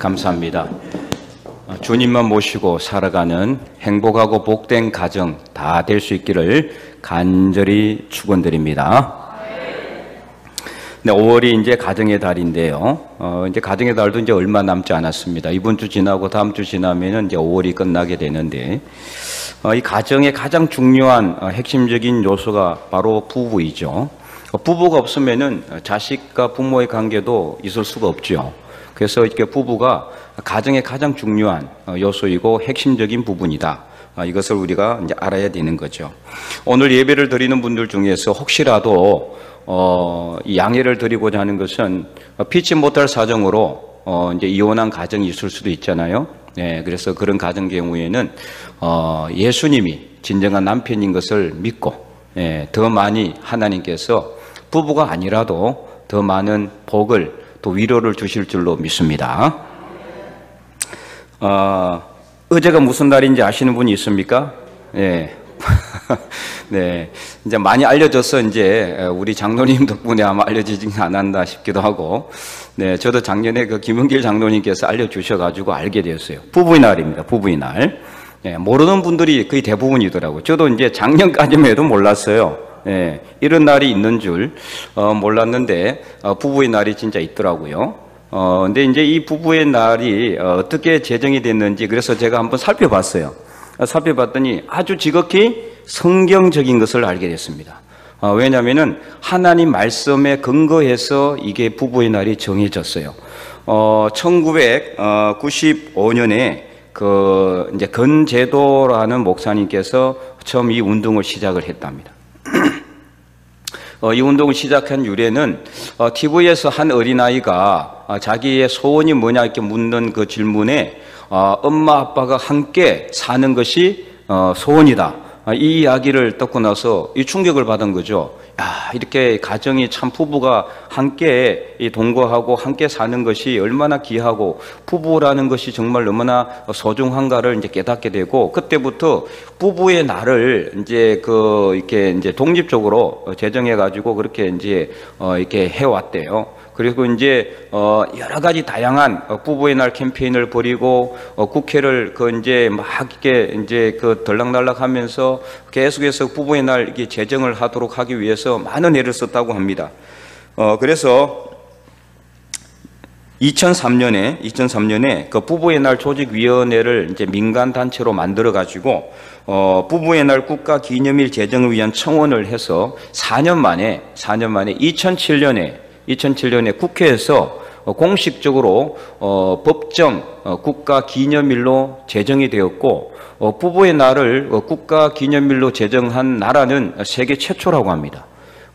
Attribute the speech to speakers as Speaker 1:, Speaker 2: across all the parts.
Speaker 1: 감사합니다. 주님만 모시고 살아가는 행복하고 복된 가정 다 될 수 있기를 간절히 축원드립니다. 네, 5월이 이제 가정의 달인데요. 이제 가정의 달도 이제 얼마 남지 않았습니다. 이번 주 지나고 다음 주 지나면은 이제 5월이 끝나게 되는데, 이 가정의 가장 중요한 핵심적인 요소가 바로 부부이죠. 부부가 없으면은 자식과 부모의 관계도 있을 수가 없죠. 그래서 이렇게 부부가 가정의 가장 중요한 요소이고 핵심적인 부분이다. 이것을 우리가 이제 알아야 되는 거죠. 오늘 예배를 드리는 분들 중에서 혹시라도 이 양해를 드리고자 하는 것은 피치 못할 사정으로 이제 이혼한 가정이 있을 수도 있잖아요. 네, 그래서 그런 가정 경우에는 예수님이 진정한 남편인 것을 믿고, 더 많이 하나님께서 부부가 아니라도 더 많은 복을 또 위로를 주실 줄로 믿습니다. 어제가 무슨 날인지 아시는 분이 있습니까? 네. 네. 이제 많이 알려져서 이제 우리 장로님 덕분에 아마 알려지지 않았나 싶기도 하고, 네. 저도 작년에 그 김은길 장로님께서 알려주셔가지고 알게 되었어요. 부부의 날입니다. 부부의 날. 네. 모르는 분들이 거의 대부분이더라고요. 저도 이제 작년까지만 해도 몰랐어요. 네. 이런 날이 있는 줄 몰랐는데, 부부의 날이 진짜 있더라고요. 근데 이제 이 부부의 날이 어떻게 제정이 됐는지 그래서 제가 한번 살펴봤어요. 살펴봤더니 아주 지극히 성경적인 것을 알게 됐습니다. 왜냐하면은 하나님 말씀에 근거해서 이게 부부의 날이 정해졌어요. 1995년에 그 이제 건제도라는 목사님께서 처음 이 운동을 시작을 했답니다. 이 운동을 시작한 유래는 TV에서 한 어린아이가 자기의 소원이 뭐냐 이렇게 묻는 그 질문에 엄마 아빠가 함께 사는 것이 소원이다. 이 이야기를 듣고 나서 이 충격을 받은 거죠. 야, 이렇게 가정이 참 부부가 함께 동거하고 함께 사는 것이 얼마나 귀하고 부부라는 것이 정말 얼마나 소중한가를 이제 깨닫게 되고, 그때부터 부부의 날을 이제 이렇게 이제 독립적으로 제정해 가지고 그렇게 이제 이렇게 해왔대요. 그리고 이제 여러 가지 다양한 부부의 날 캠페인을 벌이고 국회를 이제 막 이렇게 들락날락하면서 계속해서 부부의 날 이렇게 제정을 하도록 하기 위해서 많은 애를 썼다고 합니다. 그래서 2003년에 그 부부의 날 조직위원회를 이제 민간 단체로 만들어 가지고 부부의 날 국가 기념일 제정을 위한 청원을 해서 4년 만에 2007년에 국회에서 공식적으로 법정 국가 기념일로 제정이 되었고, 부부의 날을 국가 기념일로 제정한 나라는 세계 최초라고 합니다.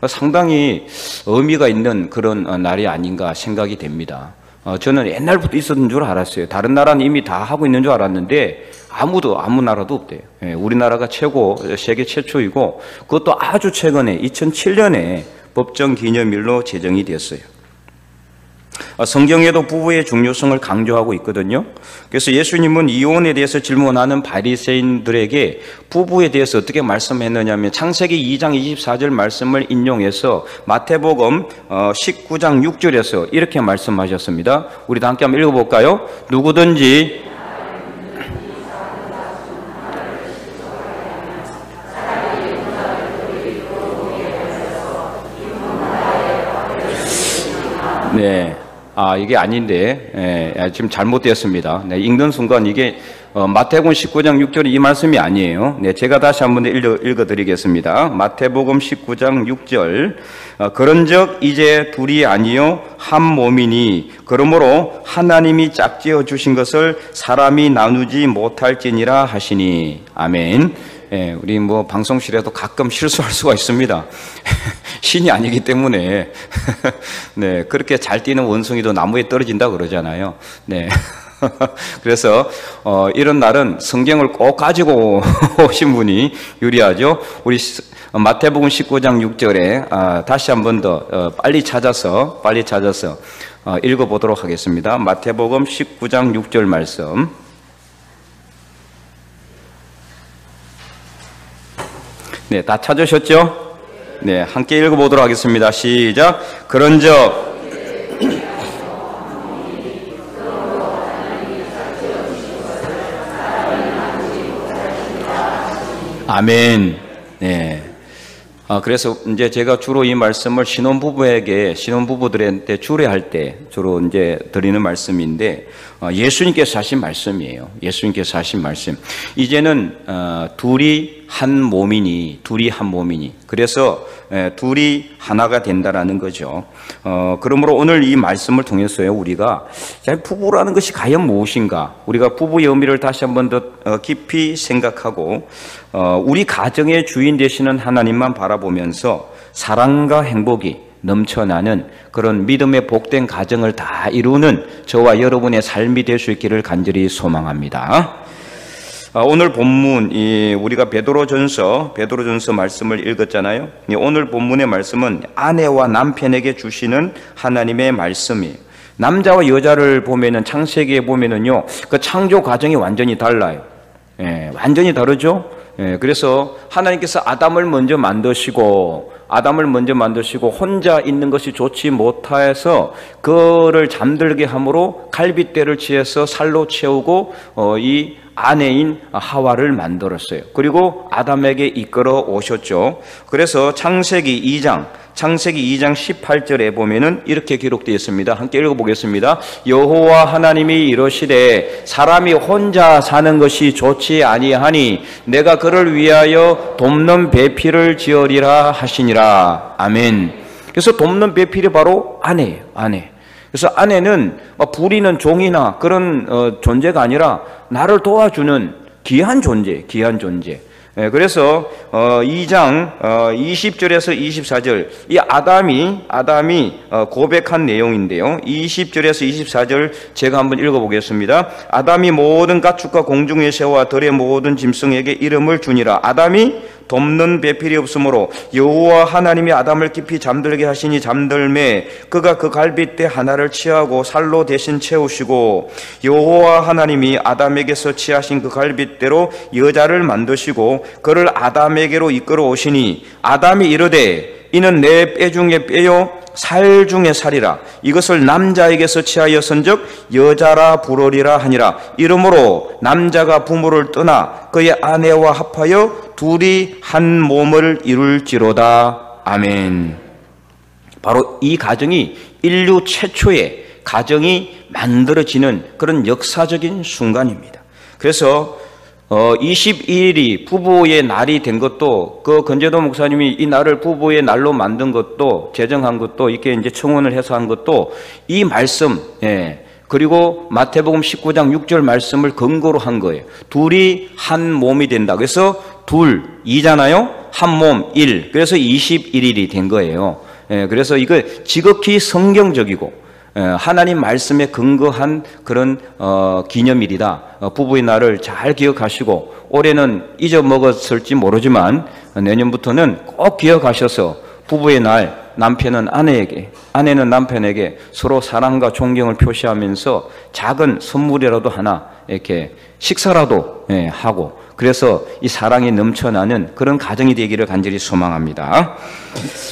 Speaker 1: 상당히 의미가 있는 그런 날이 아닌가 생각이 됩니다. 저는 옛날부터 있었던 줄 알았어요. 다른 나라는 이미 다 하고 있는 줄 알았는데 아무 나라도 없대요. 우리나라가 세계 최초이고, 그것도 아주 최근에 2007년에 법정 기념일로 제정이 되었어요. 성경에도 부부의 중요성을 강조하고 있거든요. 그래서 예수님은 이혼에 대해서 질문하는 바리새인들에게 부부에 대해서 어떻게 말씀했느냐면 창세기 2장 24절 말씀을 인용해서 마태복음 19장 6절에서 이렇게 말씀하셨습니다. 우리 다 함께 한번 읽어볼까요? 누구든지 네. 이게 아닌데, 지금 잘못되었습니다. 네, 읽는 순간 이게, 마태복음 19장 6절이 이 말씀이 아니에요. 네, 제가 다시 한번 읽어드리겠습니다. 마태복음 19장 6절. 그런즉 이제 둘이 아니요 한 몸이니 그러므로 하나님이 짝지어 주신 것을 사람이 나누지 못할지니라 하시니. 아멘. 우리 방송실에도 가끔 실수할 수가 있습니다. 신이 아니기 때문에. 네, 그렇게 잘 뛰는 원숭이도 나무에 떨어진다 그러잖아요. 네. 그래서 이런 날은 성경을 꼭 가지고 오신 분이 유리하죠. 우리 마태복음 19장 6절에 다시 한 번 더 빨리 찾아서 읽어보도록 하겠습니다. 마태복음 19장 6절 말씀. 네, 다 찾으셨죠? 네, 함께 읽어보도록 하겠습니다. 시작. 그런즉 아멘. 네. 그래서 이제 제가 주로 이 말씀을 신혼부부들한테 주례할 때 주로 이제 드리는 말씀인데, 예수님께서 하신 말씀이에요. 예수님께서 하신 말씀. 이제는, 둘이 한 몸이니. 그래서, 둘이 하나가 된다라는 거죠. 그러므로 오늘 이 말씀을 통해서요, 우리가, 부부라는 것이 과연 무엇인가? 우리가 부부의 의미를 다시 한번 더 깊이 생각하고, 우리 가정의 주인 되시는 하나님만 바라보면서 사랑과 행복이 넘쳐나는 그런 믿음의 복된 가정을 다 이루는 저와 여러분의 삶이 될 수 있기를 간절히 소망합니다. 오늘 본문, 우리가 베드로전서 말씀을 읽었잖아요. 오늘 본문의 말씀은 아내와 남편에게 주시는 하나님의 말씀이에요. 남자와 여자를 보면은, 창세기에 보면은요, 그 창조 과정이 완전히 달라요. 완전히 다르죠? 그래서 하나님께서 아담을 먼저 만드시고 혼자 있는 것이 좋지 못해서 그를 잠들게 함으로 갈빗대를 취해서 살로 채우고 이 아내인 하와를 만들었어요. 그리고 아담에게 이끌어 오셨죠. 그래서 창세기 2장 18절에 보면은 이렇게 기록되어 있습니다. 함께 읽어보겠습니다. 여호와 하나님이 이르시되 사람이 혼자 사는 것이 좋지 아니하니 내가 그를 위하여 돕는 배필을 지으리라 하시니라. 아멘. 그래서 돕는 배필이 바로 아내예요. 아내. 그래서 아내는 부리는 종이나 그런 존재가 아니라 나를 도와주는 귀한 존재. 그래서 2장 20절에서 24절, 이 아담이 고백한 내용인데요. 20절에서 24절 제가 한번 읽어보겠습니다. 아담이 모든 가축과 공중의 새와 들의 모든 짐승에게 이름을 주니라. 아담이 돕는 배필이 없으므로 여호와 하나님이 아담을 깊이 잠들게 하시니 잠들매 그가 그 갈빗대 하나를 취하고 살로 대신 채우시고 여호와 하나님이 아담에게서 취하신 그 갈빗대로 여자를 만드시고 그를 아담에게로 이끌어 오시니 아담이 이르되 이는 내 뼈 중에 뼈요 살 중에 살이라. 이것을 남자에게서 취하였은즉 여자라 부르리라 하니라. 이러므로 남자가 부모를 떠나 그의 아내와 합하여 둘이 한 몸을 이룰지로다. 아멘. 바로 이 가정이 인류 최초의 가정이 만들어지는 그런 역사적인 순간입니다. 그래서 21일이 부부의 날이 된 것도, 그 건재도 목사님이 이 날을 부부의 날로 만든 것도, 제정한 것도, 이렇게 이제 청원을 해서 한 것도 이 말씀, 그리고 마태복음 19장 6절 말씀을 근거로 한 거예요. 둘이 한 몸이 된다. 그래서 둘, 이잖아요? 한 몸, 일. 그래서 21일이 된 거예요. 그래서 이거 지극히 성경적이고, 하나님 말씀에 근거한 그런 기념일이다. 부부의 날을 잘 기억하시고, 올해는 잊어먹었을지 모르지만 내년부터는 꼭 기억하셔서 부부의 날, 남편은 아내에게, 아내는 남편에게 서로 사랑과 존경을 표시하면서 작은 선물이라도 하나 이렇게 식사라도 하고, 그래서 이 사랑이 넘쳐나는 그런 가정이 되기를 간절히 소망합니다.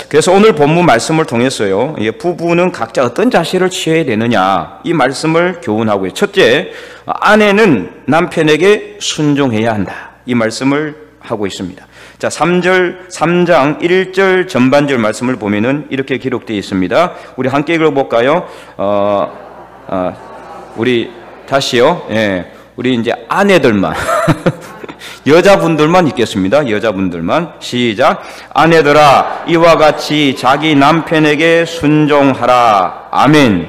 Speaker 1: 그래서 오늘 본문 말씀을 통해서요, 부부는 각자 어떤 자세를 취해야 되느냐, 이 말씀을 교훈하고요. 첫째, 아내는 남편에게 순종해야 한다. 이 말씀을 하고 있습니다. 자, 3장 1절 전반절 말씀을 보면은 이렇게 기록되어 있습니다. 우리 함께 읽어볼까요? 우리 다시요. 우리 이제 아내들만 여자분들만 읽겠습니다. 여자분들만 시작. 아내들아 이와 같이 자기 남편에게 순종하라. 아멘.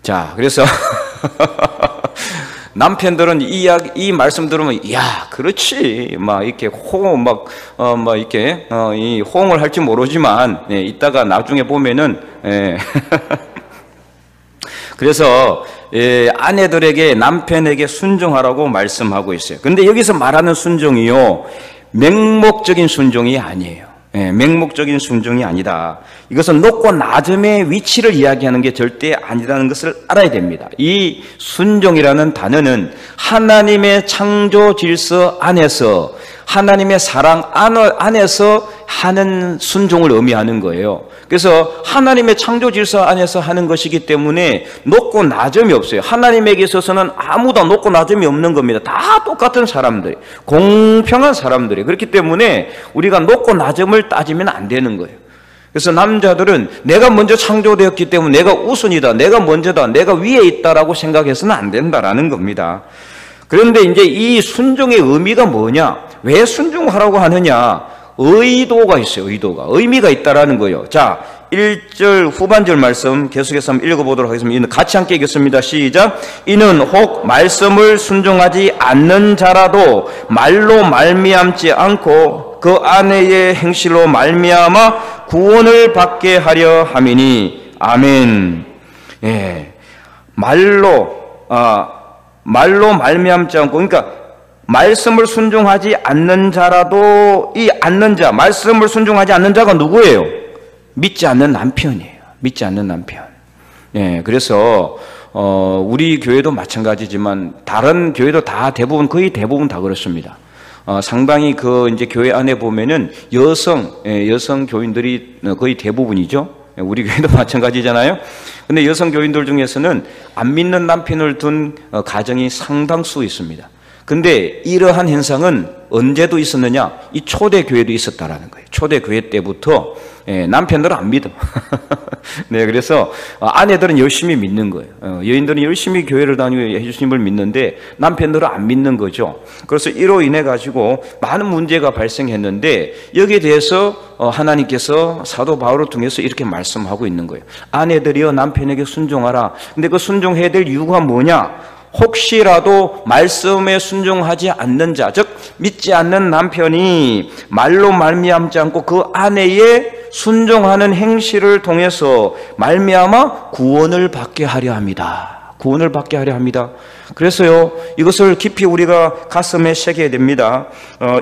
Speaker 1: 자, 그래서 남편들은 이 말씀 들으면, 야, 그렇지. 막, 이렇게 이 호응을 할지 모르지만, 이따가 나중에 보면은, 그래서, 아내들에게 남편에게 순종하라고 말씀하고 있어요. 근데 여기서 말하는 순종이요, 맹목적인 순종이 아니에요. 맹목적인 순종이 아니다. 이것은 높고 낮음의 위치를 이야기하는 게 절대 아니라는 것을 알아야 됩니다. 이 순종이라는 단어는 하나님의 창조 질서 안에서 하나님의 사랑 안에서 하는 순종을 의미하는 거예요. 그래서 하나님의 창조 질서 안에서 하는 것이기 때문에 높고 낮음이 없어요. 하나님에게 있어서는 아무도 높고 낮음이 없는 겁니다. 다 똑같은 사람들이, 공평한 사람들이. 그렇기 때문에 우리가 높고 낮음을 따지면 안 되는 거예요. 그래서 남자들은 내가 먼저 창조되었기 때문에 내가 우선이다, 내가 먼저다, 내가 위에 있다라고 생각해서는 안 된다라는 겁니다. 그런데 이제 이 순종의 의미가 뭐냐? 왜 순종하라고 하느냐? 의도가 있어요. 의미가 있다라는 거예요. 자, 1절 후반절 말씀 계속해서 한번 읽어보도록 하겠습니다. 같이 함께 읽겠습니다. 시작. 이는 혹 말씀을 순종하지 않는 자라도 말로 말미암지 않고 그 안에의 행실로 말미암아 구원을 받게 하려 함이니. 아멘. 예, 말로 말미암지 않고, 그러니까 말씀을 순종하지 않는 자라도, 이 않는 자, 말씀을 순종하지 않는 자가 누구예요? 믿지 않는 남편이에요. 믿지 않는 남편. 예, 그래서 우리 교회도 마찬가지지만 다른 교회도 거의 대부분 다 그렇습니다. 상당히 이제 교회 안에 보면은 여성 교인들이 거의 대부분이죠. 우리 교회도 마찬가지잖아요. 근데 여성 교인들 중에서는 안 믿는 남편을 둔 가정이 상당수 있습니다. 근데 이러한 현상은 언제도 있었느냐? 이 초대교회도 있었다라는 거예요. 초대교회 때부터 남편들은 안 믿어. 네, 그래서 아내들은 열심히 믿는 거예요. 여인들은 열심히 교회를 다니고 예수님을 믿는데 남편들은 안 믿는 거죠. 그래서 이로 인해 가지고 많은 문제가 발생했는데 여기에 대해서 하나님께서 사도 바울을 통해서 이렇게 말씀하고 있는 거예요. 아내들이여 남편에게 순종하라. 근데 그 순종해야 될 이유가 뭐냐? 혹시라도 말씀에 순종하지 않는 자, 즉 믿지 않는 남편이 말로 말미암지 않고 그 아내의 순종하는 행실을 통해서 말미암아 구원을 받게 하려 합니다. 구원을 받게 하려 합니다. 그래서요, 이것을 깊이 우리가 가슴에 새겨야 됩니다.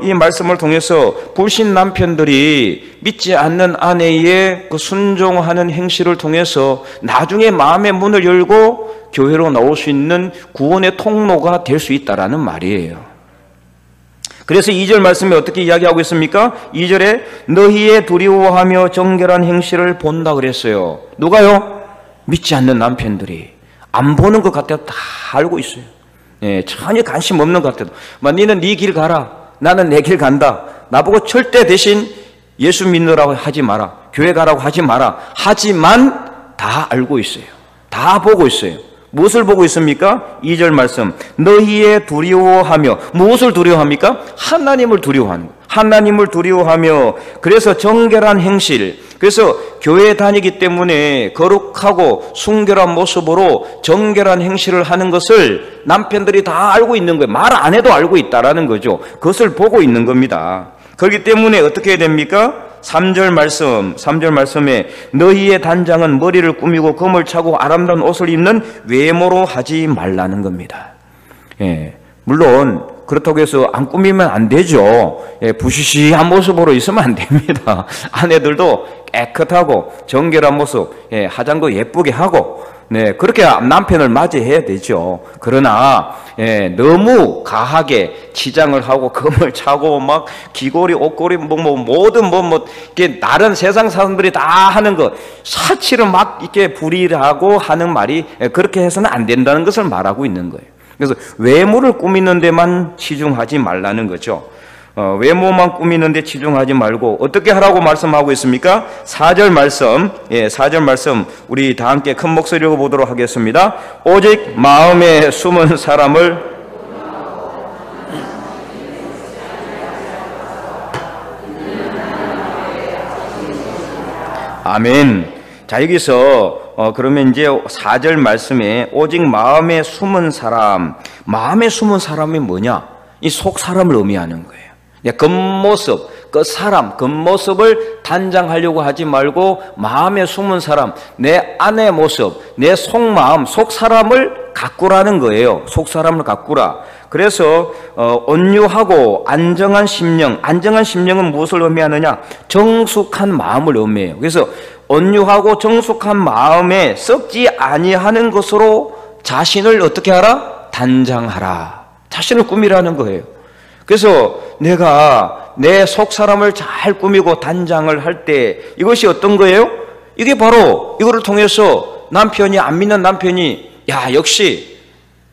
Speaker 1: 이 말씀을 통해서 불신 남편들이 믿지 않는 아내의 그 순종하는 행실을 통해서 나중에 마음의 문을 열고 교회로 나올 수 있는 구원의 통로가 될 수 있다라는 말이에요. 그래서 2절 말씀에 어떻게 이야기하고 있습니까? 2절에 너희의 두려워하며 정결한 행실을 본다 그랬어요. 누가요? 믿지 않는 남편들이. 안 보는 것 같아도 다 알고 있어요. 예, 전혀 관심 없는 것 같아도. 너는 네 길 가라, 나는 내 길 간다. 나보고 절대 대신 예수 믿느라고 하지 마라, 교회 가라고 하지 마라. 하지만 다 알고 있어요. 다 보고 있어요. 무엇을 보고 있습니까? 2절 말씀. 너희의 두려워하며. 무엇을 두려워합니까? 하나님을 두려워하는 거예요. 하나님을 두려워하며. 그래서 정결한 행실. 그래서 교회에 다니기 때문에 거룩하고 순결한 모습으로 정결한 행실을 하는 것을 남편들이 다 알고 있는 거예요. 말 안 해도 알고 있다라는 거죠. 그것을 보고 있는 겁니다. 그렇기 때문에 어떻게 해야 됩니까? 3절 말씀에 너희의 단장은 머리를 꾸미고 금을 차고 아름다운 옷을 입는 외모로 하지 말라는 겁니다. 예, 물론 그렇다고 해서 안 꾸미면 안 되죠. 예, 부시시한 모습으로 있으면 안 됩니다. 아내들도 깨끗하고 정결한 모습, 예, 화장도 예쁘게 하고, 네, 그렇게 남편을 맞이해야 되죠. 그러나 너무 가하게 치장을 하고 금을 차고 막 귀걸이, 옷걸이, 모든 이렇게 다른 세상 사람들이 다 하는 것, 사치를 막 이렇게 부리라고 하는 말이 그렇게 해서는 안 된다는 것을 말하고 있는 거예요. 그래서 외모를 꾸미는 데만 치중하지 말라는 거죠. 외모만 꾸미는 데 치중하지 말고 어떻게 하라고 말씀하고 있습니까? 4절 말씀, 4절 말씀 우리 다 함께 큰 목소리로 보도록 하겠습니다. 오직 마음에 숨은 사람을 아멘. 자, 여기서 그러면 이제 4절 말씀에 오직 마음에 숨은 사람, 마음에 숨은 사람이 뭐냐? 이 속 사람을 의미하는 거예요. 겉모습, 그 사람, 겉모습을 단장하려고 하지 말고 마음에 숨은 사람, 내 안의 모습, 내 속마음, 속사람을 가꾸라는 거예요. 속사람을 가꾸라. 그래서 온유하고 안정한 심령, 안정한 심령은 무엇을 의미하느냐? 정숙한 마음을 의미해요. 그래서 온유하고 정숙한 마음에 썩지 아니하는 것으로 자신을 어떻게 하라? 단장하라. 자신을 꾸미라는 거예요. 그래서 내가 내 속 사람을 잘 꾸미고 단장을 할 때 이것이 어떤 거예요? 이게 바로 이거를 통해서 남편이, 안 믿는 남편이, 야, 역시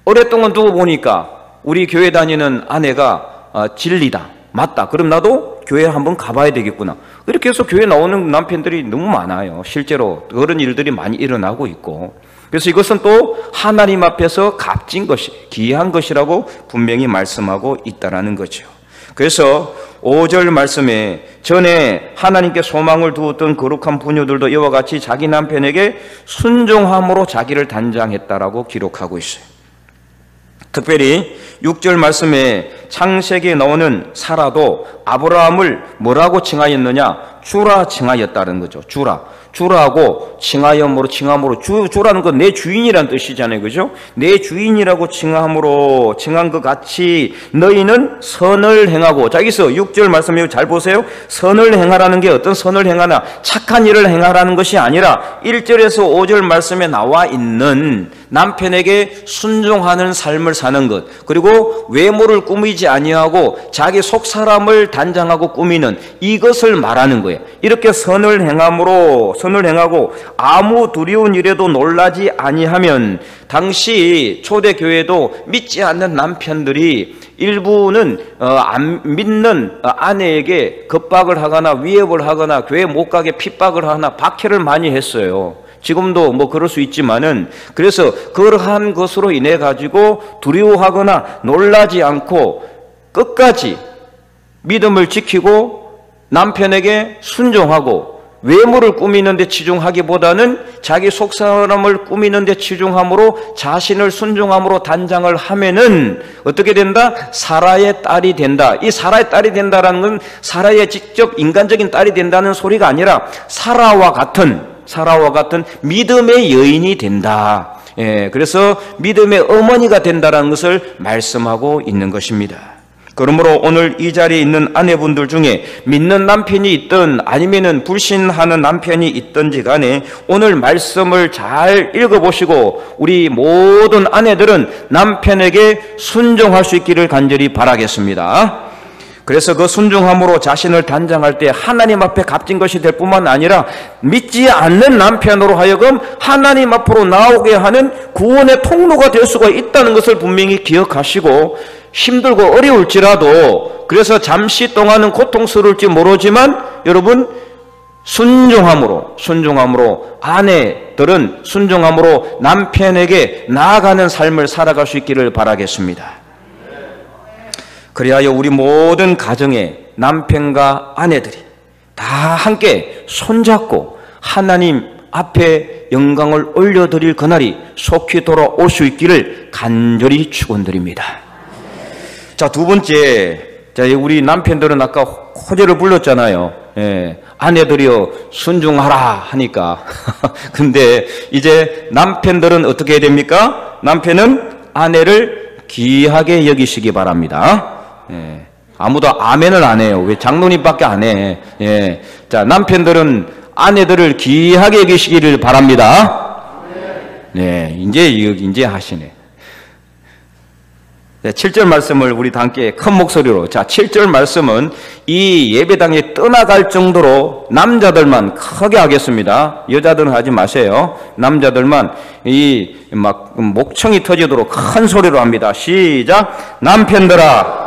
Speaker 1: 오랫동안 두고 보니까 우리 교회 다니는 아내가 진리다, 맞다, 그럼 나도 교회 한번 가봐야 되겠구나. 이렇게 해서 교회 나오는 남편들이 너무 많아요. 실제로 그런 일들이 많이 일어나고 있고. 그래서 이것은 또 하나님 앞에서 값진 것이, 귀한 것이라고 분명히 말씀하고 있다라는 거죠. 그래서 5절 말씀에 전에 하나님께 소망을 두었던 거룩한 부녀들도 이와 같이 자기 남편에게 순종함으로 자기를 단장했다라고 기록하고 있어요. 특별히 6절 말씀에 창세기에 나오는 사라도 아브라함을 뭐라고 칭하였느냐? 주라 칭하였다는 거죠. 주라고 칭함으로 주라는 건 내 주인이란 뜻이잖아요. 그죠? 내 주인이라고 칭한 것 같이 너희는 선을 행하고, 자, 여기서 6절 말씀 잘 보세요. 선을 행하라는 게 어떤 선을 행하나? 착한 일을 행하라는 것이 아니라 1절에서 5절 말씀에 나와 있는 남편에게 순종하는 삶을 사는 것, 그리고 외모를 꾸미지 아니하고 자기 속 사람을 단장하고 꾸미는 이것을 말하는 거예요. 이렇게 선을 행하고 아무 두려운 일에도 놀라지 아니하면, 당시 초대교회도 믿지 않는 남편들이 일부는 안 믿는 아내에게 겁박을 하거나 위협을 하거나 교회 못 가게 핍박을 하거나 박해를 많이 했어요. 지금도 뭐 그럴 수 있지만은, 그래서 그러한 것으로 인해 가지고 두려워하거나 놀라지 않고 끝까지 믿음을 지키고 남편에게 순종하고 외모를 꾸미는 데 치중하기보다는 자기 속사람을 꾸미는 데 치중함으로 자신을 순종함으로 단장을 하면은 어떻게 된다? 사라의 딸이 된다. 이 사라의 딸이 된다라는 건 사라의 직접 인간적인 딸이 된다는 소리가 아니라 사라와 같은 믿음의 여인이 된다. 예, 그래서 믿음의 어머니가 된다라는 것을 말씀하고 있는 것입니다. 그러므로 오늘 이 자리에 있는 아내분들 중에 믿는 남편이 있든 아니면은 불신하는 남편이 있든지 간에 오늘 말씀을 잘 읽어보시고 우리 모든 아내들은 남편에게 순종할 수 있기를 간절히 바라겠습니다. 그래서 그 순종함으로 자신을 단장할 때 하나님 앞에 값진 것이 될 뿐만 아니라 믿지 않는 남편으로 하여금 하나님 앞으로 나오게 하는 구원의 통로가 될 수가 있다는 것을 분명히 기억하시고, 힘들고 어려울지라도, 그래서 잠시 동안은 고통스러울지 모르지만 여러분 순종함으로 아내들은 순종함으로 남편에게 나아가는 삶을 살아갈 수 있기를 바라겠습니다. 그리하여 우리 모든 가정의 남편과 아내들이 다 함께 손잡고 하나님 앞에 영광을 올려드릴 그날이 속히 돌아올 수 있기를 간절히 축원드립니다. 자, 두 번째, 자, 우리 남편들은 아까 호재를 불렀잖아요. 예, 아내들이여 순종하라 하니까 근데 이제 남편들은 어떻게 해야 됩니까? 남편은 아내를 귀하게 여기시기 바랍니다. 예, 아무도 아멘을 안 해요. 왜? 장로님밖에 안 해. 예, 자, 남편들은 아내들을 귀하게 여기시기를 바랍니다. 네, 이제 하시네. 7절 말씀을 우리 다 함께 큰 목소리로, 자, 7절 말씀은 이 예배당에 떠나갈 정도로 남자들만 크게 하겠습니다. 여자들은 하지 마세요. 남자들만 이 막 목청이 터지도록 큰 소리로 합니다. 시작. 남편들아,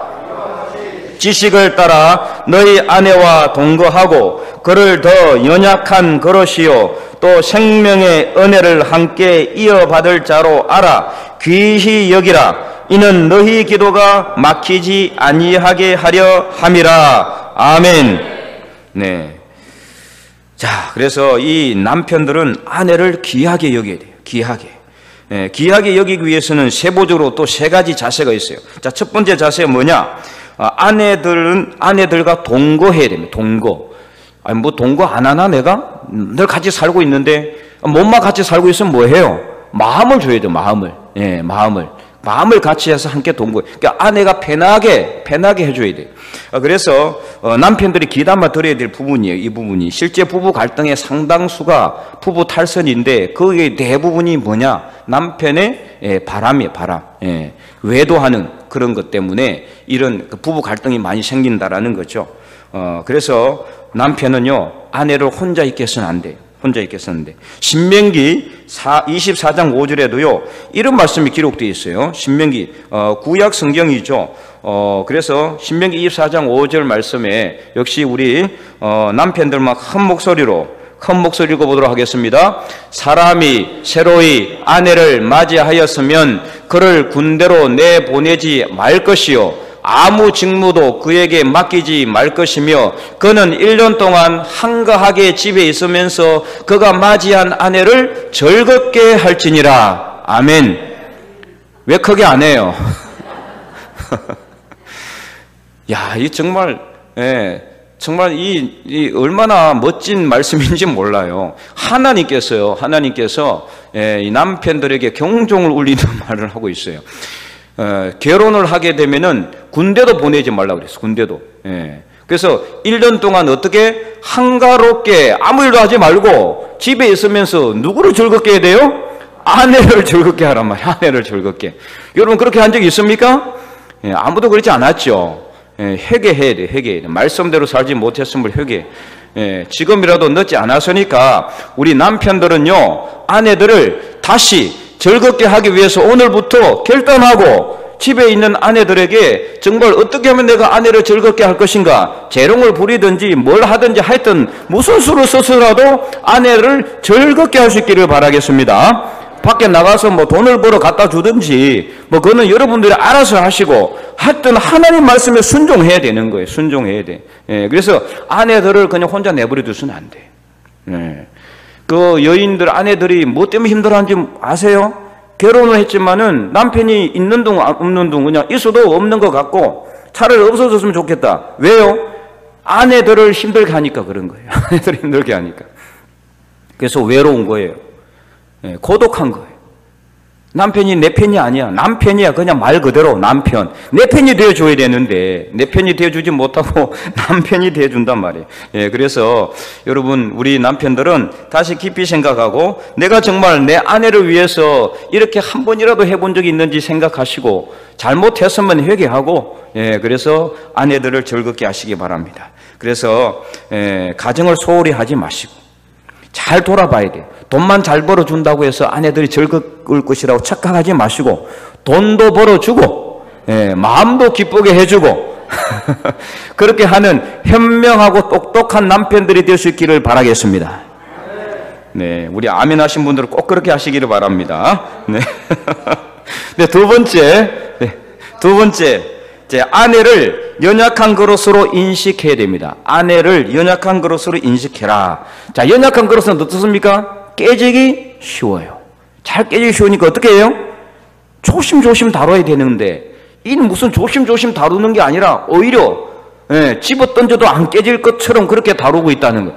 Speaker 1: 지식을 따라 너희 아내와 동거하고 그를 더 연약한 그릇이요 또 생명의 은혜를 함께 이어받을 자로 알아 귀히 여기라. 이는 너희 기도가 막히지 아니하게 하려 함이라. 아멘. 네. 자, 그래서 이 남편들은 아내를 귀하게 여겨야 돼요. 귀하게. 네, 귀하게 여기기 위해서는 세부적으로 또 세 가지 자세가 있어요. 자, 첫 번째 자세가 뭐냐? 아내들은 아내들과 동거해야 됩니다. 동거. 아니, 뭐 동거 안 하나 내가? 늘 같이 살고 있는데 몸만 같이 살고 있으면 뭐 해요? 마음을 줘야 돼요. 마음을. 예, 마음을. 마음을 같이 해서 함께 동거해. 그러니까 아내가 편하게 해줘야 돼요. 그래서 남편들이 귀담아 들어야 될 부분이에요. 이 부분이 실제 부부 갈등의 상당수가 부부 탈선인데 그게 대부분이 뭐냐? 남편의 바람이에요. 바람. 외도하는 그런 것 때문에 이런 부부 갈등이 많이 생긴다라는 거죠. 그래서 남편은요, 아내를 혼자 있게 해서는 안 돼요. 혼자 있게 했었는데 신명기 24장 5절에도요 이런 말씀이 기록되어 있어요. 신명기 구약 성경이죠. 그래서 신명기 24장 5절 말씀에 역시 우리 남편들만 큰 목소리로 읽어보도록 하겠습니다. 사람이 새로이 아내를 맞이하였으면 그를 군대로 내보내지 말 것이요 아무 직무도 그에게 맡기지 말 것이며 그는 1년 동안 한가하게 집에 있으면서 그가 맞이한 아내를 즐겁게 할지니라. 아멘. 왜 크게 안 해요? 야, 이 정말 정말 이 얼마나 멋진 말씀인지 몰라요. 하나님께서 이 남편들에게 경종을 울리는 말을 하고 있어요. 결혼을 하게 되면은 군대도 보내지 말라고 그랬어. 군대도. 그래서 1년 동안 어떻게 한가롭게 아무 일도 하지 말고 집에 있으면서 누구를 즐겁게 해야 돼요? 아내를 즐겁게 하란 말이야. 아내를 즐겁게. 여러분 그렇게 한 적이 있습니까? 아무도 그렇지 않았죠. 회개해야 돼. 회개해야 돼. 말씀대로 살지 못했음을 회개. 지금이라도 늦지 않았으니까 우리 남편들은요 아내들을 다시 즐겁게 하기 위해서 오늘부터 결단하고 집에 있는 아내들에게 정말 어떻게 하면 내가 아내를 즐겁게 할 것인가, 재롱을 부리든지 뭘 하든지 하여튼 무슨 수를 써서라도 아내를 즐겁게 할 수 있기를 바라겠습니다. 밖에 나가서 뭐 돈을 벌어 갖다 주든지 뭐 그거는 여러분들이 알아서 하시고 하여튼 하나님 말씀에 순종해야 되는 거예요. 순종해야 돼. 그래서 아내들을 그냥 혼자 내버려 두서는 안 돼. 그 여인들 아내들이 뭐 때문에 힘들어하는지 아세요? 결혼을 했지만은 남편이 있는 둥 없는 둥 그냥 있어도 없는 것 같고 차라리 없어졌으면 좋겠다. 왜요? 아내들을 힘들게 하니까 그런 거예요. 아내들을 힘들게 하니까. 그래서 외로운 거예요. 고독한 거예요. 남편이 내 편이 아니야. 남편이야. 그냥 말 그대로 남편. 내 편이 되어줘야 되는데 내 편이 되어주지 못하고 남편이 되어준단 말이에요. 그래서 여러분 우리 남편들은 다시 깊이 생각하고 내가 정말 내 아내를 위해서 이렇게 한 번이라도 해본 적이 있는지 생각하시고 잘못했으면 회개하고 그래서 아내들을 즐겁게 하시기 바랍니다. 그래서 가정을 소홀히 하지 마시고 잘 돌아봐야 돼요. 돈만 잘 벌어준다고 해서 아내들이 즐거울 것이라고 착각하지 마시고 돈도 벌어주고 마음도 기쁘게 해주고 그렇게 하는 현명하고 똑똑한 남편들이 될 수 있기를 바라겠습니다. 네, 우리 아멘 하신 분들은 꼭 그렇게 하시기를 바랍니다. 네. 네, 두 번째 아내를 연약한 그릇으로 인식해야 됩니다. 아내를 연약한 그릇으로 인식해라. 자, 연약한 그릇은 어떻습니까? 깨지기 쉬워요. 잘 깨지기 쉬우니까 어떻게 해요? 조심조심 다뤄야 되는데 이는 무슨 조심조심 다루는 게 아니라 오히려 집어 던져도 안 깨질 것처럼 그렇게 다루고 있다는 거.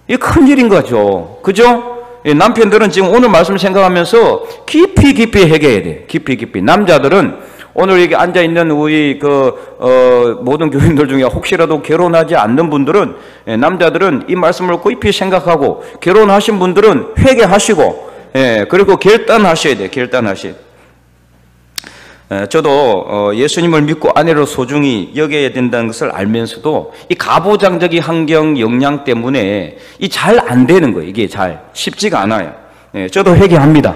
Speaker 1: 이게 큰일인 거죠. 그죠? 남편들은 지금 오늘 말씀 생각하면서 깊이 회개해야 돼. 깊이. 남자들은 오늘 여기 앉아있는 우리 모든 교인들 중에 혹시라도 결혼하지 않는 분들은, 남자들은 이 말씀을 깊이 생각하고, 결혼하신 분들은 회개하시고, 그리고 결단하셔야 돼. 저도 예수님을 믿고 아내를 소중히 여겨야 된다는 것을 알면서도 이 가부장적인 환경 영향 때문에 이 잘 안 되는 거예요. 이게 잘 쉽지가 않아요. 저도 회개합니다.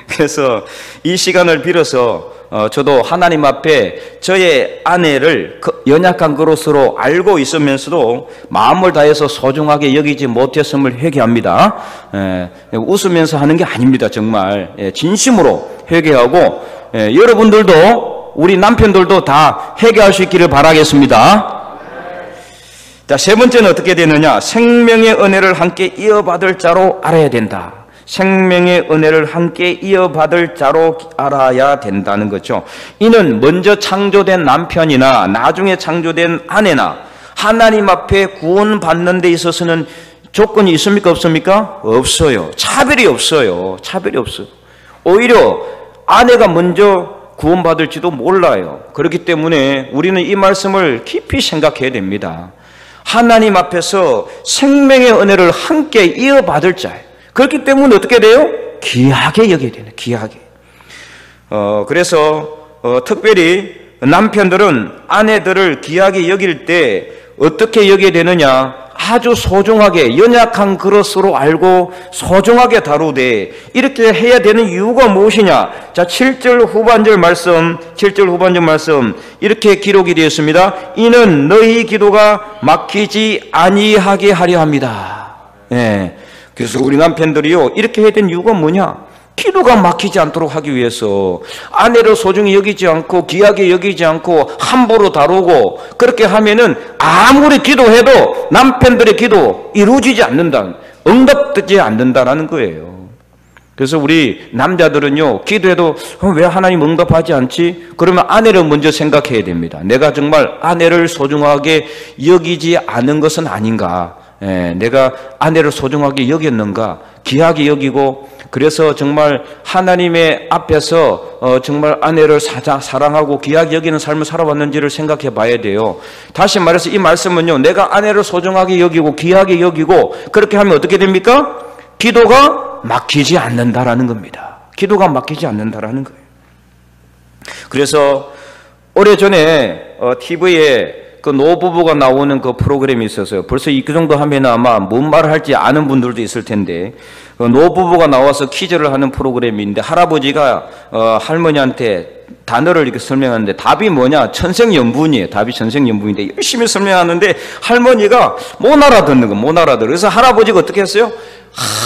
Speaker 1: 그래서 이 시간을 빌어서 저도 하나님 앞에 저의 아내를 연약한 그릇으로 알고 있으면서도 마음을 다해서 소중하게 여기지 못했음을 회개합니다. 웃으면서 하는 게 아닙니다. 정말 진심으로 회개하고 여러분들도 우리 남편들도 다 회개할 수 있기를 바라겠습니다. 자, 세 번째는 어떻게 되느냐? 생명의 은혜를 함께 이어받을 자로 알아야 된다. 생명의 은혜를 함께 이어받을 자로 알아야 된다는 거죠. 이는 먼저 창조된 남편이나 나중에 창조된 아내나 하나님 앞에 구원받는 데 있어서는 조건이 있습니까? 없습니까? 없어요. 차별이 없어요. 오히려 아내가 먼저 구원받을지도 몰라요. 그렇기 때문에 우리는 이 말씀을 깊이 생각해야 됩니다. 하나님 앞에서 생명의 은혜를 함께 이어받을 자예요. 그렇기 때문에 어떻게 돼요? 귀하게 여겨야 되는, 귀하게. 그래서 특별히 남편들은 아내들을 귀하게 여길 때 어떻게 여겨야 되느냐? 아주 소중하게, 연약한 그릇으로 알고 소중하게 다루되 이렇게 해야 되는 이유가 무엇이냐? 자, 7절 후반절 말씀 이렇게 기록이 되었습니다. 이는 너희 기도가 막히지 아니하게 하려 합니다. 예. 그래서 우리 남편들이요, 이렇게 해야 되는 이유가 뭐냐? 기도가 막히지 않도록 하기 위해서 아내를 소중히 여기지 않고 귀하게 여기지 않고 함부로 다루고 그렇게 하면은 아무리 기도해도 남편들의 기도 이루어지지 않는다, 응답되지 않는다라는 거예요. 그래서 우리 남자들은요, 기도해도 왜 하나님 응답하지 않지? 그러면 아내를 먼저 생각해야 됩니다. 내가 정말 아내를 소중하게 여기지 않은 것은 아닌가? 내가 아내를 소중하게 여겼는가? 귀하게 여기고, 그래서 정말 하나님의 앞에서 정말 아내를 사랑하고 귀하게 여기는 삶을 살아왔는지를 생각해 봐야 돼요. 다시 말해서 이 말씀은요, 내가 아내를 소중하게 여기고 귀하게 여기고 그렇게 하면 어떻게 됩니까? 기도가 막히지 않는다라는 겁니다. 기도가 막히지 않는다라는 거예요. 그래서 오래전에 TV에 그 노부부가 나오는 그 프로그램이 있었어요. 벌써 그 정도 하면 아마 뭔 말을 할지 아는 분들도 있을 텐데, 그 노부부가 나와서 퀴즈를 하는 프로그램인데, 할아버지가 할머니한테 단어를 이렇게 설명하는데 답이 뭐냐? 천생연분이에요. 답이 천생연분인데 열심히 설명하는데 할머니가 못 알아듣는 거, 못 알아들어. 그래서 할아버지가 어떻게 했어요?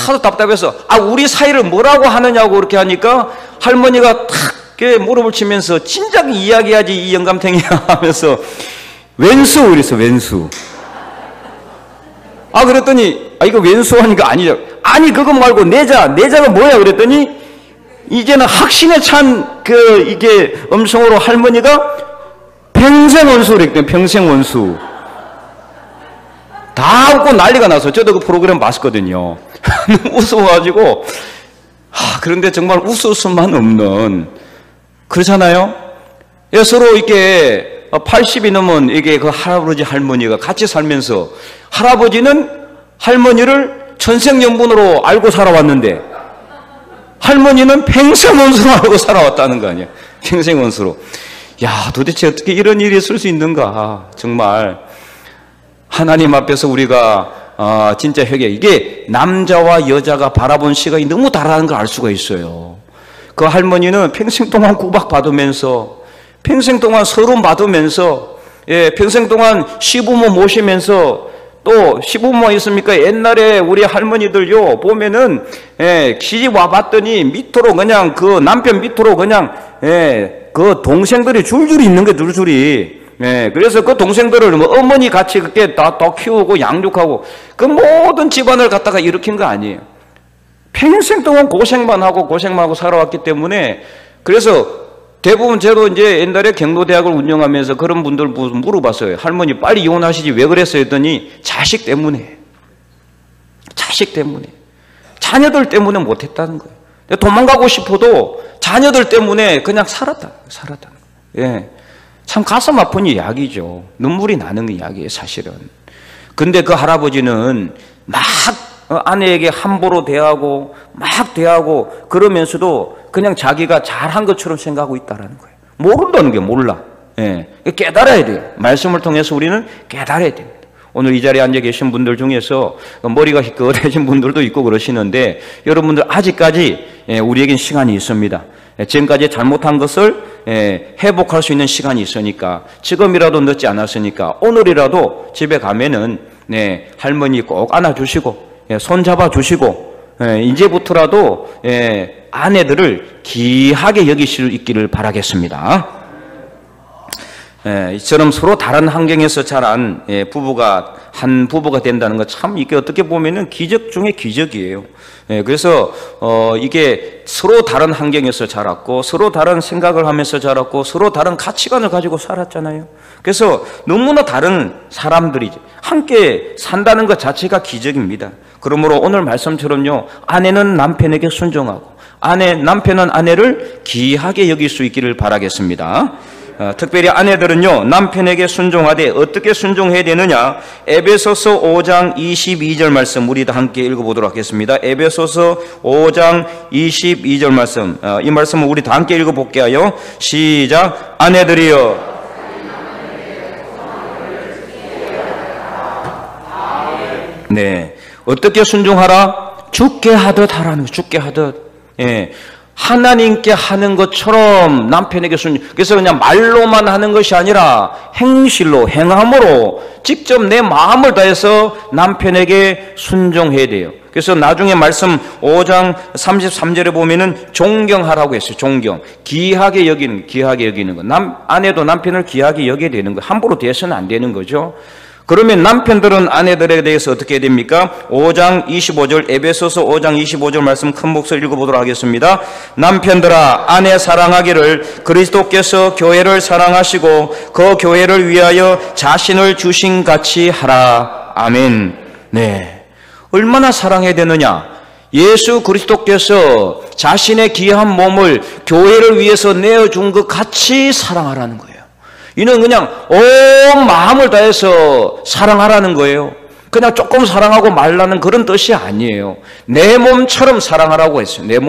Speaker 1: 하도 답답해서 우리 사이를 뭐라고 하느냐고 그렇게 하니까 할머니가 탁 무릎을 치면서 진작 이야기하지 이 영감탱이야 하면서 왼수 그랬어, 왼수. 그랬더니 이거 왼수 하니까 아니죠. 아니 그거 말고 내자가 뭐야 그랬더니 이제는 확신에 찬 이게 음성으로 할머니가 평생 원수를 했거든요. 평생 원수. 다 웃고 난리가 나서 저도 그 프로그램 봤었거든요. 웃어가지고 그런데 정말 웃을 수만 없는, 그렇잖아요. 서로 이렇게 80이 넘은 이게 그 할아버지 할머니가 같이 살면서 할아버지는 할머니를 천생연분으로 알고 살아왔는데 할머니는 평생 원수로 알고 살아왔다는 거 아니야. 평생 원수로. 야, 도대체 어떻게 이런 일이 있을 수 있는가. 정말 하나님 앞에서 우리가 진짜 회개, 이게 남자와 여자가 바라본 시각이 너무 다르다는 걸 알 수가 있어요. 그 할머니는 평생 동안 구박받으면서, 평생 동안 서름 받으면서, 평생 동안 시부모 모시면서, 또 시부모가 있습니까? 옛날에 우리 할머니들요 보면은 시집 와봤더니 밑으로 그냥 그 남편 밑으로 그냥 그 동생들이 줄줄이 있는 게 줄줄이. 그래서 그 동생들을 어머니 같이 그렇게 다 키우고 양육하고 그 모든 집안을 갖다가 일으킨 거 아니에요. 평생 동안 고생만 하고 살아왔기 때문에. 그래서 대부분 저도 이제 옛날에 경로대학을 운영하면서 그런 분들 물어봤어요. 할머니 빨리 이혼하시지 왜 그랬어요? 했더니 자식 때문에. 자녀들 때문에 못했다는 거예요. 도망가고 싶어도 자녀들 때문에 그냥 살았다는 거예요. 참 가슴 아픈 이야기죠. 눈물이 나는 이야기예요, 사실은. 근데 그 할아버지는 막 아내에게 함부로 대하고 그러면서도 그냥 자기가 잘한 것처럼 생각하고 있다는 거예요. 모른다는 게 몰라. 깨달아야 돼요. 말씀을 통해서 우리는 깨달아야 됩니다. 오늘 이 자리에 앉아 계신 분들 중에서 머리가 희끗해진 분들도 있고 그러시는데, 여러분들 아직까지 우리에겐 시간이 있습니다. 지금까지 잘못한 것을 회복할 수 있는 시간이 있으니까, 지금이라도 늦지 않았으니까 오늘이라도 집에 가면은 할머니 꼭 안아주시고 손 잡아주시고 이제부터라도 아내들을 귀하게 여기실 수 있기를 바라겠습니다. 이처럼 서로 다른 환경에서 자란 부부가 한 부부가 된다는 거 참 이게 어떻게 보면은 기적 중에 기적이에요. 그래서 이게 서로 다른 환경에서 자랐고 서로 다른 생각을 하면서 자랐고 서로 다른 가치관을 가지고 살았잖아요. 그래서 너무나 다른 사람들이 함께 산다는 것 자체가 기적입니다. 그러므로 오늘 말씀처럼요, 아내는 남편에게 순종하고 남편은 아내를 귀하게 여길 수 있기를 바라겠습니다. 특별히 아내들은요, 남편에게 순종하되 어떻게 순종해야 되느냐? 에베소서 5장 22절 말씀 우리 다 함께 읽어보도록 하겠습니다. 에베소서 5장 22절 말씀, 이 말씀을 우리 다 함께 읽어볼게요. 시작. 아내들이여 네, 어떻게 순종하라? 죽게 하듯 하라는 거. 죽게 하듯. 하나님께 하는 것처럼 남편에게 순종. 그래서 그냥 말로만 하는 것이 아니라 행실로, 행함으로 직접 내 마음을 다해서 남편에게 순종해야 돼요. 그래서 나중에 말씀 5장 33절에 보면은 존경하라고 했어요. 존경. 귀하게 여기는 거. 아내도 남편을 귀하게 여겨야 되는 거. 함부로 대해서는 안 되는 거죠. 그러면 남편들은 아내들에 대해서 어떻게 해야 됩니까? 5장 25절, 에베소서 5장 25절 말씀 큰 목소리 읽어보도록 하겠습니다. 남편들아, 아내 사랑하기를 그리스도께서 교회를 사랑하시고 그 교회를 위하여 자신을 주신 같이 하라. 아멘. 네, 얼마나 사랑해야 되느냐? 예수 그리스도께서 자신의 귀한 몸을 교회를 위해서 내어준 것 같이 사랑하라는 거예요. 이는 그냥 온 마음을 다해서 사랑하라는 거예요. 그냥 조금 사랑하고 말라는 그런 뜻이 아니에요. 내 몸처럼 사랑하라고 했어요. 내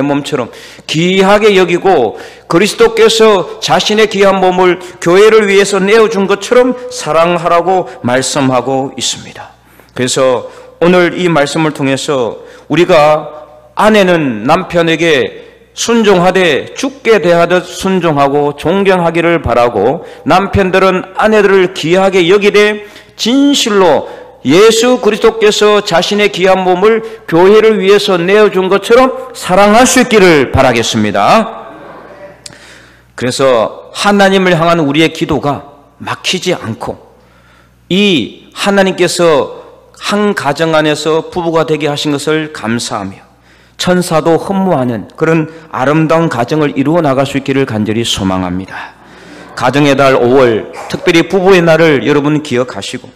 Speaker 1: 몸처럼 귀하게 여기고 그리스도께서 자신의 귀한 몸을 교회를 위해서 내어준 것처럼 사랑하라고 말씀하고 있습니다. 그래서 오늘 이 말씀을 통해서 우리가 아내는 남편에게 순종하되 죽게 대하듯 순종하고 존경하기를 바라고, 남편들은 아내들을 귀하게 여기되 진실로 예수 그리스도께서 자신의 귀한 몸을 교회를 위해서 내어준 것처럼 사랑할 수 있기를 바라겠습니다. 그래서 하나님을 향한 우리의 기도가 막히지 않고, 이 하나님께서 한 가정 안에서 부부가 되게 하신 것을 감사하며 천사도 흠모하는 그런 아름다운 가정을 이루어 나갈 수 있기를 간절히 소망합니다. 가정의 달 5월, 특별히 부부의 날을 여러분 기억하시고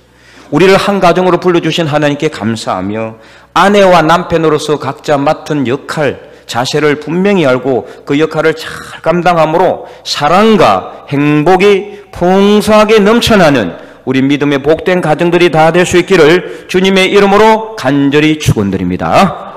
Speaker 1: 우리를 한 가정으로 불러주신 하나님께 감사하며 아내와 남편으로서 각자 맡은 역할, 자세를 분명히 알고 그 역할을 잘 감당함으로 사랑과 행복이 풍성하게 넘쳐나는 우리 믿음의 복된 가정들이 다 될 수 있기를 주님의 이름으로 간절히 축원드립니다.